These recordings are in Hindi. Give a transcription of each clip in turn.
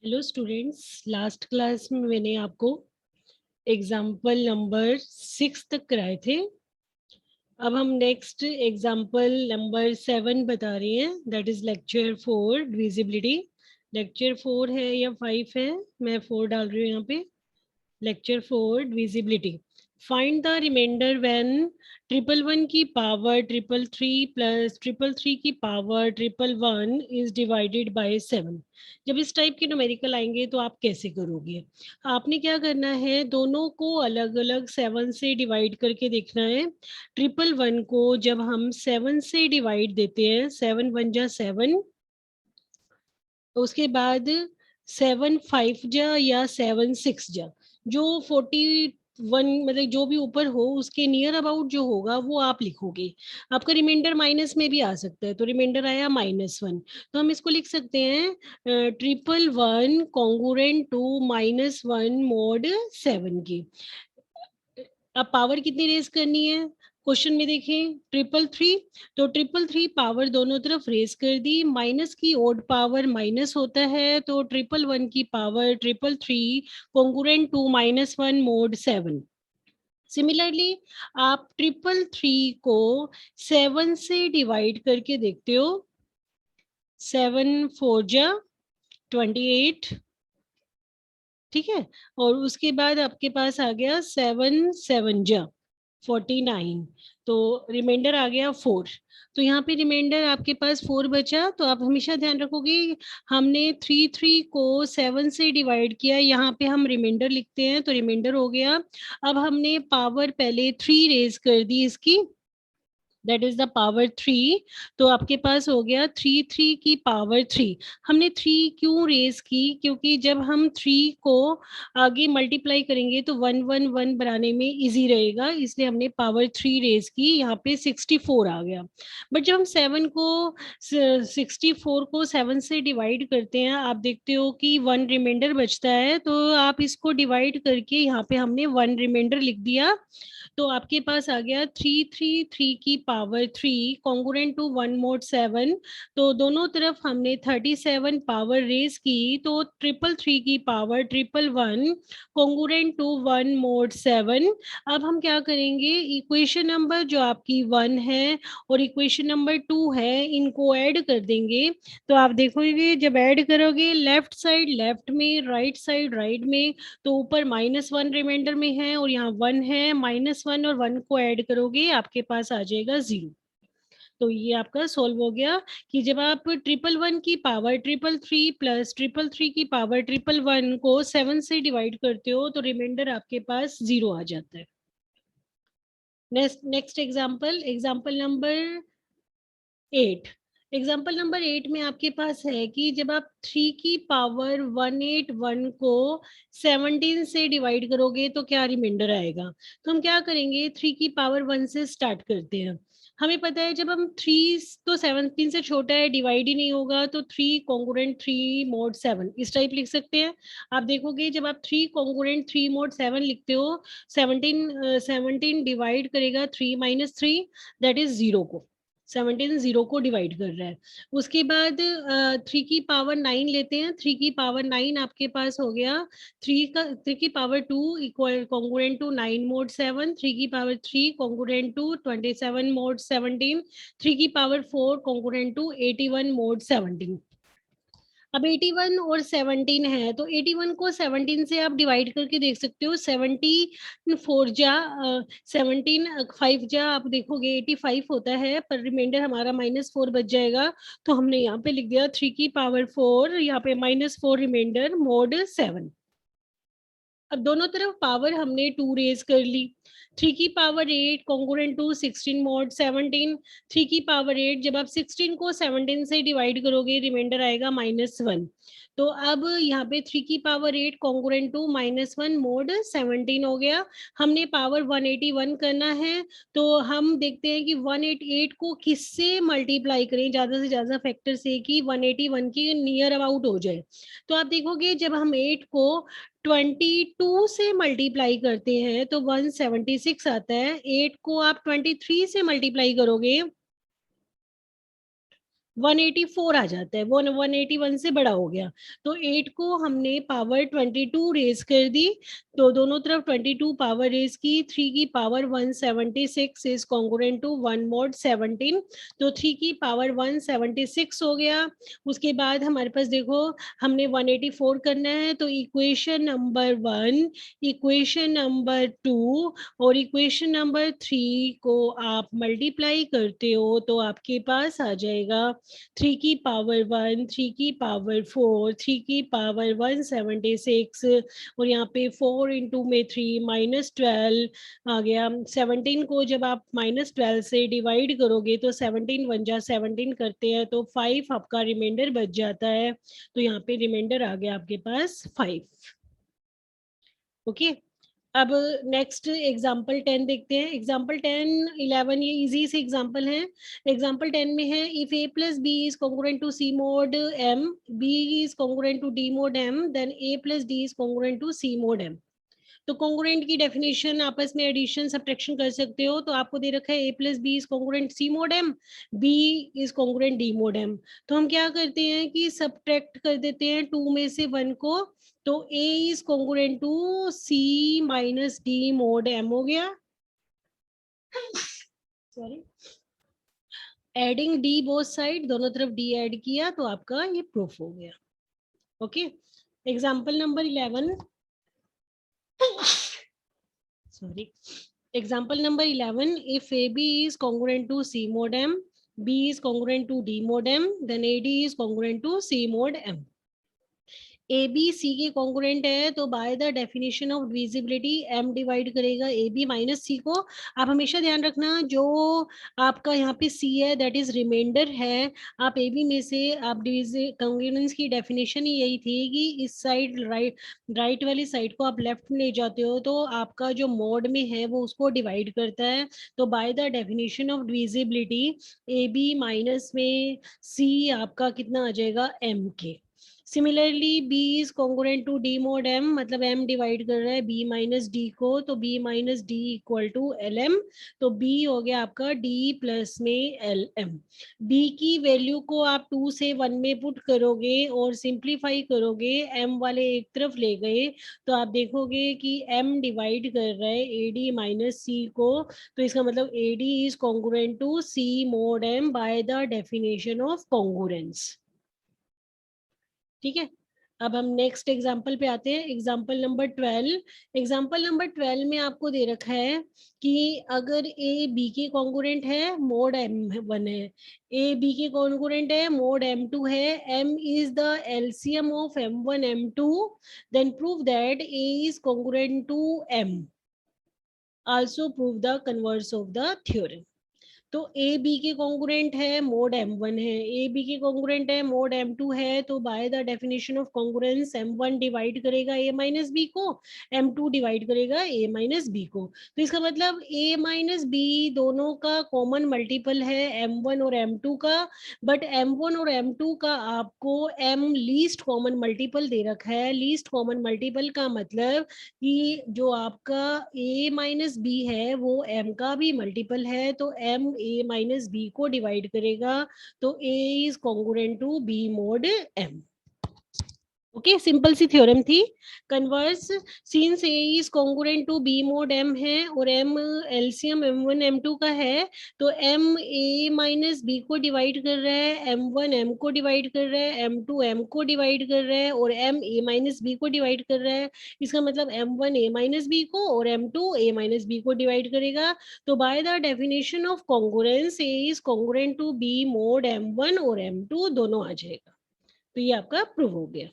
हेलो स्टूडेंट्स, लास्ट क्लास में मैंने आपको एग्जाम्पल नंबर 6 तक कराए थे। अब हम नेक्स्ट एग्जाम्पल नंबर 7 बता रहे हैं, that is lecture 4 divisibility. Lecture 4 है या 5 है, मैं 4 डाल रही हूँ यहाँ पे। Lecture 4 divisibility. Find the remainder when triple one की power triple three plus triple three की power triple one is divided by 7। जब इस टाइप के न्यूमेरिकल आएंगे तो आप कैसे करोगे? आपने क्या करना है, दोनों को अलग अलग 7 से डिवाइड करके देखना है। ट्रिपल वन को जब हम 7 से डिवाइड देते हैं, 7 वन जा 7, उसके बाद 7 5 जा या 7 6 जा, जो 41 मतलब जो भी ऊपर हो उसके नियर अबाउट जो होगा वो आप लिखोगे। आपका रिमाइंडर माइनस में भी आ सकता है, तो रिमाइंडर आया -1, तो हम इसको लिख सकते हैं triple one congruent to -1 mod 7 की। अब पावर कितनी रेज करनी है, क्वेश्चन में देखें ट्रिपल थ्री, तो ट्रिपल थ्री पावर दोनों तरफ रेज कर दी। माइनस की ओड पावर माइनस होता है, तो ट्रिपल वन की power triple three congruent to -1 mod 7। Similarly आप ट्रिपल थ्री को 7 से डिवाइड करके देखते हो, 7 4 जा 28, ठीक है। और उसके बाद आपके पास आ गया 7 7 जा 49, तो रिमाइंडर आ गया 4। तो यहाँ पे रिमाइंडर आपके पास 4 बचा, तो आप हमेशा ध्यान रखोगे हमने 3 3 को 7 से डिवाइड किया, यहाँ पे हम रिमाइंडर लिखते हैं तो रिमाइंडर हो गया। अब हमने पावर पहले 3 रेज कर दी इसकी, दैट इज द पावर 3, तो आपके पास हो गया 3 3 की पावर 3। हमने 3 क्यों रेज की, क्योंकि जब हम 3 को आगे मल्टीप्लाई करेंगे तो 1 1 1 बनाने में इजी रहेगा, इसलिए हमने पावर 3 रेज की, यहाँ पे 64 आ गया। बट जब हम 7 को 64 को 7 से डिवाइड करते हैं, आप देखते हो कि 1 रिमाइंडर बचता है, तो आप इसको डिवाइड करके यहाँ पे हमने 1 रिमाइंडर लिख दिया, तो आपके पास आ गया 333 की पावर 3 कॉन्गुरेंट टू 1 मोड 7। तो दोनों तरफ हमने 37 पावर रेज की, तो ट्रिपल थ्री की power triple one congruent to 1 mod 7। अब हम क्या करेंगे, इक्वेशन नंबर जो आपकी 1 है और इक्वेशन नंबर 2 है, इनको ऐड कर देंगे। तो आप देखोगे जब ऐड करोगे लेफ्ट साइड लेफ्ट में, राइट साइड राइट में, तो ऊपर -1 रिमाइंडर में है और यहाँ 1 है, -1 और 1 को ऐड करोगे आपके पास आ जाएगा 0। तो ये आपका सोल्व हो गया कि जब आप ट्रिपल वन की power triple three plus triple three की पावर ट्रिपल वन को 7 से डिवाइड करते हो तो रिमाइंडर आपके पास 0 आ जाता है। Next example, example number 8। Example number 8 में आपके पास है कि जब आप 3 की पावर 181 को 17 से डिवाइड करोगे तो क्या रिमाइंडर आएगा। तो हम क्या करेंगे, 3 की पावर 1 से स्टार्ट करते हैं। हमें पता है जब हम 3 तो 17 से छोटा है, डिवाइड ही नहीं होगा, तो 3 कॉन्गुरेंट 3 मोड 7 इस टाइप लिख सकते हैं। आप देखोगे जब आप 3 कॉन्गुरेंट 3 मोड 7 लिखते हो, 17 डिवाइड करेगा 3 - 3, दैट इज 0 को, 17 0 को डिवाइड कर रहा है। उसके बाद 3 की पावर 9 लेते हैं, 3 की पावर 9 आपके पास हो गया 3 की power 2 equal congruent to 9 mod 7, 3 की पावर 3 कॉन्गुरेंट टू 27 मोड 17, 3 की पावर 4 कॉन्गुरेंट टू 81 मोड 17। अब 81 और 17 है, तो 81 को 17 से आप डिवाइड करके देख सकते हो, 74 जा 17 5 जा आप देखोगे 85 होता है, पर रिमाइंडर हमारा -4 बच जाएगा, तो हमने यहाँ पे लिख दिया 3 की पावर 4, यहाँ पे -4 रिमाइंडर मोड 7। अब दोनों तरफ पावर हमने 2 रेज कर ली, 3 की पावर 8 कॉन्गुरेंट टू 16 मोड 17, 3 की पावर 8 जब आप 16 को 17 से डिवाइड करोगे रिमाइंडर आएगा -1। तो अब यहाँ पे 3 की पावर 8 कॉन्गुरेंट टू -1 मोड 17 हो गया। हमने पावर 181 करना है, तो हम देखते हैं कि 188 को किससे मल्टीप्लाई करें, ज्यादा से ज्यादा फैक्टर से, कि 181 की नियर अबाउट हो जाए। तो आप देखोगे जब हम 8 को 22 से मल्टीप्लाई करते हैं तो 176 आता है, 8 को आप 23 से मल्टीप्लाई करोगे 184 आ जाता है, वो 181 से बड़ा हो गया। तो 8 को हमने पावर 22 रेज कर दी, तो दोनों तरफ 22 पावर रेज की। 3 की power 176 is congruent to 1 mod 17, तो 3 की पावर 176 हो गया। उसके बाद हमारे पास देखो, हमने 184 करना है, तो इक्वेशन नंबर 1, इक्वेशन नंबर 2 और इक्वेशन नंबर 3 को आप मल्टीप्लाई करते हो तो आपके पास आ जाएगा 3 की पावर 1, 3 की पावर 4, 3 की पावर 176, और यहाँ पे 4 इंटू में 3 -12 आ गया। 17 को जब आप -12 से डिवाइड करोगे तो 17 1 जा 17 करते हैं तो 5 आपका रिमाइंडर बच जाता है। तो यहाँ पे रिमाइंडर आ गया आपके पास 5। ओके, अब नेक्स्ट एग्जाम्पल 10 देखते हैं। एग्जाम्पल 10 11 ये इजी से एग्जाम्पल है। एग्जाम्पल 10 में है, if a plus B is congruent to c mod m, b is congruent to d mod m, then a plus d is congruent to c mod m। तो कॉन्ग्रुएंट की डेफिनेशन, आपस में एडिशन सब्ट्रैक्शन कर सकते हो। तो आपको दे रखा है a plus B is congruent c mod m, b is congruent d mod m। तो हम क्या करते हैं कि सब्ट्रैक्ट कर देते हैं 2 में से 1 को, तो a is congruent to c minus d mod m हो गया। Sorry, adding d both side, दोनों तरफ d ऐड किया तो आपका ये प्रूफ हो गया। Okay, example number 11, sorry, example number 11, if AB is congruent to C mod M, B is congruent to D mod M, then AD is congruent to C mod M। A B C के कॉन्ग्रुएंट है तो by the definition of divisibility M divide करेगा ए बी माइनस सी को। आप हमेशा ध्यान रखना, जो आपका यहाँ पे सी है दैट इज रिमाइंडर है। आप ए बी में से आप कॉन्ग्रुएंस की डेफिनेशन ही यही थी कि इस साइड राइट वाली साइड को आप लेफ्ट में ले जाते हो तो आपका जो मोड में है वो उसको डिवाइड करता है। तो by the definition of divisibility A B minus में सी आपका कितना आ जाएगा, एम के। Similarly b is congruent to d mod m, मतलब m डिवाइड कर रहा है b माइनस d को, तो b minus d equal to L M. तो b हो गया आपका d प्लस में एल एम। b की वैल्यू को आप 2 से 1 में पुट करोगे और सिंप्लीफाई करोगे, m वाले एक तरफ ले गए तो आप देखोगे कि m डिवाइड कर रहा है ad माइनस c को। तो इसका मतलब ad is congruent to c mod m by the definition of congruence. ठीक है, अब हम नेक्स्ट एग्जाम्पल पे आते हैं। एग्जाम्पल नंबर 12, एग्जाम्पल नंबर 12 में आपको दे रखा है कि अगर ए बी के कॉन्ग्रुएंट है, मोड m1 है, ए बी के कॉन्ग्रुएंट है, मोड m2 है, m is the LCM of m1 m2, then prove that a is congruent to m, also prove the converse of the theorem. तो ए बी के कॉन्ग्रुएंट है, मोड m1 है, ए बी के कॉन्ग्रुएंट है, मोड m2 है, तो by the definition of congruence m1 divide करेगा a माइनस बी को, m2 डिवाइड करेगा a माइनस बी को। तो इसका मतलब a माइनस बी दोनों का कॉमन मल्टीपल है m1 और m2 का, बट m1 और m2 का आपको m लीस्ट कॉमन मल्टीपल दे रखा है। लीस्ट कॉमन मल्टीपल का मतलब कि जो आपका a माइनस बी है वो m का भी मल्टीपल है, तो m a माइनस बी को डिवाइड करेगा, तो a is congruent to b mod m। Okay, simple सी थ्योरम थी। Converse, since a is congruent to b mod m है और m एलसीएम m1 m2 का है, तो m a माइनस b को डिवाइड कर रहा है, m1 m को डिवाइड कर रहा है, m2 m को डिवाइड कर रहा है और m a माइनस b को डिवाइड कर रहा है। इसका मतलब m1 a माइनस b को और m2 a माइनस b को डिवाइड करेगा। तो by the definition of congruence a is congruent to b mod m1 और m2 दोनों आ जाएगा। तो ये आपका प्रूव हो गया।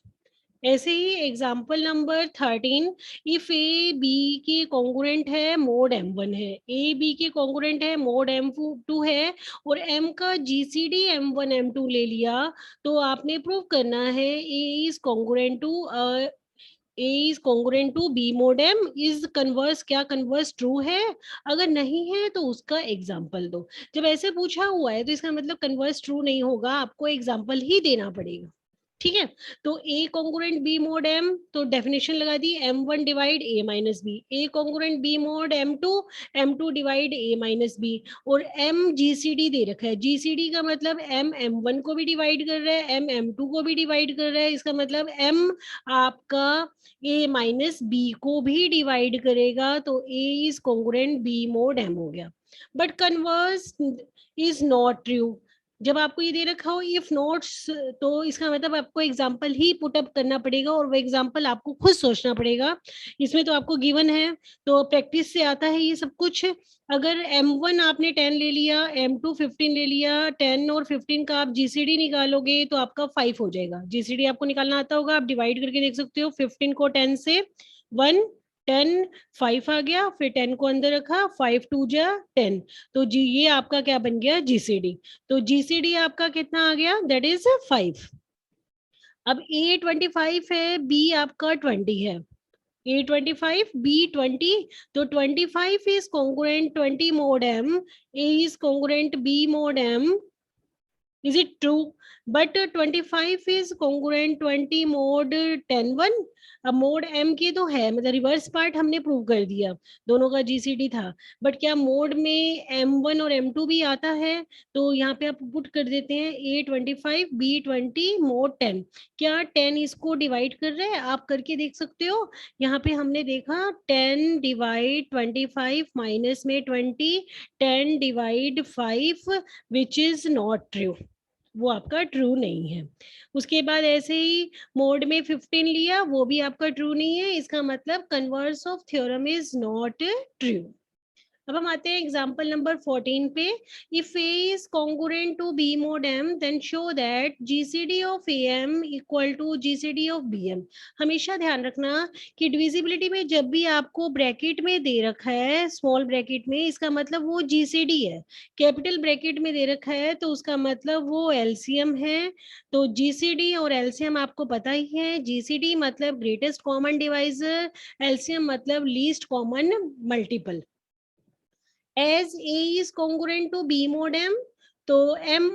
ऐसे ही example number 13, if A B के कॉन्ग्रुएंट है, मोड m1 है, ए बी के कॉन्ग्रुएंट है, मोड m2 है और m का जीसीडी m1 m2 ले लिया, तो आपने प्रूव करना है A is congruent to A is congruent to B mod m। Is converse, क्या कन्वर्स ट्रू है? अगर नहीं है तो उसका एग्जाम्पल दो। जब ऐसे पूछा हुआ है तो इसका मतलब कन्वर्स ट्रू नहीं होगा, आपको एग्जाम्पल ही देना पड़ेगा। ठीक है। तो A congruent B mod M, तो डेफिनेशन लगा दी, m1 divide a minus B, A congruent B mod m2 divide a minus B, और m जीसीडी दे रखा है। जीसीडी का मतलब m m1 को भी डिवाइड कर रहा है, m m2 को भी डिवाइड कर रहा है, इसका मतलब m आपका a माइनस बी को भी डिवाइड करेगा, तो a is congruent b mode m हो गया। But converse is not true. जब आपको ये दे रखा हो इफ नोट्स, तो इसका मतलब आपको एग्जाम्पल ही पुटअप करना पड़ेगा, और वो एग्जाम्पल आपको खुद सोचना पड़ेगा। इसमें तो आपको गिवन है, तो प्रैक्टिस से आता है ये सब कुछ। अगर m1 आपने 10 ले लिया, m2 15 ले लिया, 10 और 15 का आप जीसीडी निकालोगे तो आपका 5 हो जाएगा। जीसीडी आपको निकालना आता होगा, आप डिवाइड करके देख सकते हो। 15 को 10 से 1, 10, 5 आ गया, फिर 10 को अंदर रखा, 5 2 जा 10, तो जी ये आपका क्या बन गया, जीसीडी। तो जीसीडी आपका कितना आ गया, दैट इज 5। अब ए 25 है, बी आपका 20 है, ए 25 बी 20, तो 25 is congruent 20 mod M, A is congruent B mod M, is it true? But 25 is congruent 20 mod 10 1। अब मोड m के तो है, मतलब रिवर्स पार्ट हमने प्रूव कर दिया, दोनों का जीसीडी था। बट क्या मोड में m1 और m2 भी आता है? तो यहाँ पे आप पुट कर देते हैं a 25 b 20 मोड 10। क्या 10 इसको डिवाइड कर रहे हैं? आप करके देख सकते हो। यहाँ पे हमने देखा 10 डिवाइड 25 माइनस में 20, 10 divide 5 which is not true, वो आपका ट्रू नहीं है। उसके बाद ऐसे ही मोड में 15 लिया, वो भी आपका ट्रू नहीं है, इसका मतलब converse of theorem is not true. अब हम आते हैं एग्जाम्पल नंबर 14 पे। If A is congruent to B mod M then show that GCD of A M equal to GCD of B M. हमेशा ध्यान रखना कि डिविजिबिलिटी में जब भी आपको ब्रैकेट में दे रखा है स्मॉल ब्रैकेट में, इसका मतलब वो जीसीडी है। कैपिटल ब्रैकेट में दे रखा है तो उसका मतलब वो एलसीएम है। तो जीसीडी और एलसीएम आपको पता ही है, जीसीडी मतलब ग्रेटेस्ट कॉमन डिवाइजर, एलसीएम मतलब least common multiple. as A is congruent to B mod M, तो M,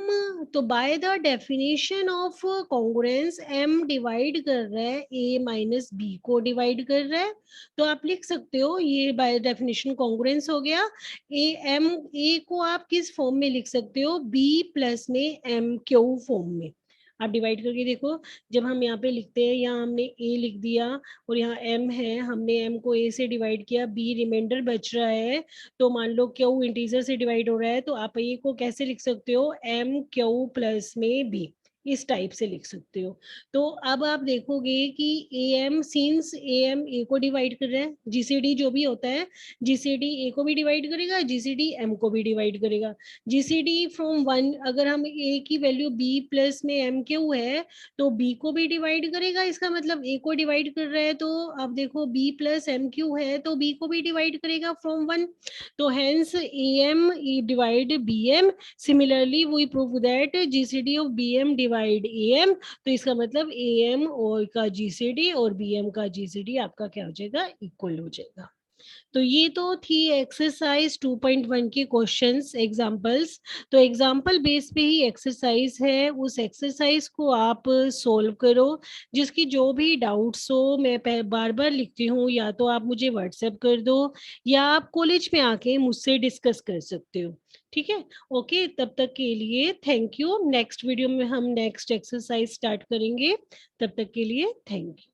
तो by the definition of congruence M divide कर रहा है A माइनस B को डिवाइड कर रहा है, तो आप लिख सकते हो ये बाय डेफिनेशन कॉन्ग्रुएंस हो गया। A को आप किस फॉर्म में लिख सकते हो, B प्लस में M क्यू फॉर्म में। आप डिवाइड करके देखो, जब हम यहाँ पे लिखते हैं, यहाँ हमने a लिख दिया और यहाँ m है, हमने m को a से डिवाइड किया, b रिमाइंडर बच रहा है, तो मान लो क्यू इंटीजर से डिवाइड हो रहा है, तो आप a को कैसे लिख सकते हो, m क्यू प्लस में b, इस टाइप से लिख सकते हो। तो अब आप देखोगे कि am सिंस am a को डिवाइड कर रहा है, जीसीडी जो भी होता है, जीसीडी a को भी डिवाइड करेगा, जीसीडी m को भी डिवाइड करेगा। जीसीडी फ्रॉम 1, अगर हम a की वैल्यू b प्लस में m क्यू है तो b को भी डिवाइड करेगा, इसका मतलब a को डिवाइड कर रहा है, तो अब देखो b प्लस m क्यू है तो b को भी डिवाइड करेगा फ्रॉम 1, तो hence am divide bm। Similarly we prove that GCD of bm divide am, तो इसका मतलब am और का जीसीडी और bm का जीसीडी आपका क्या हो जाएगा, इक्वल हो जाएगा। तो ये तो थी एक्सरसाइज 2.1 के क्वेश्चंस एग्जांपल्स। तो एग्जांपल बेस पे ही एक्सरसाइज है, उस एक्सरसाइज को आप सोल्व करो। जिसकी जो भी डाउट्स हो, मैं बार बार लिखती हूँ, या तो आप मुझे व्हाट्सएप कर दो या आप कॉलेज में आके मुझसे डिस्कस कर सकते हो। ठीक है, ओके, तब तक के लिए थैंक यू। नेक्स्ट वीडियो में हम नेक्स्ट एक्सरसाइज स्टार्ट करेंगे, तब तक के लिए थैंक यू।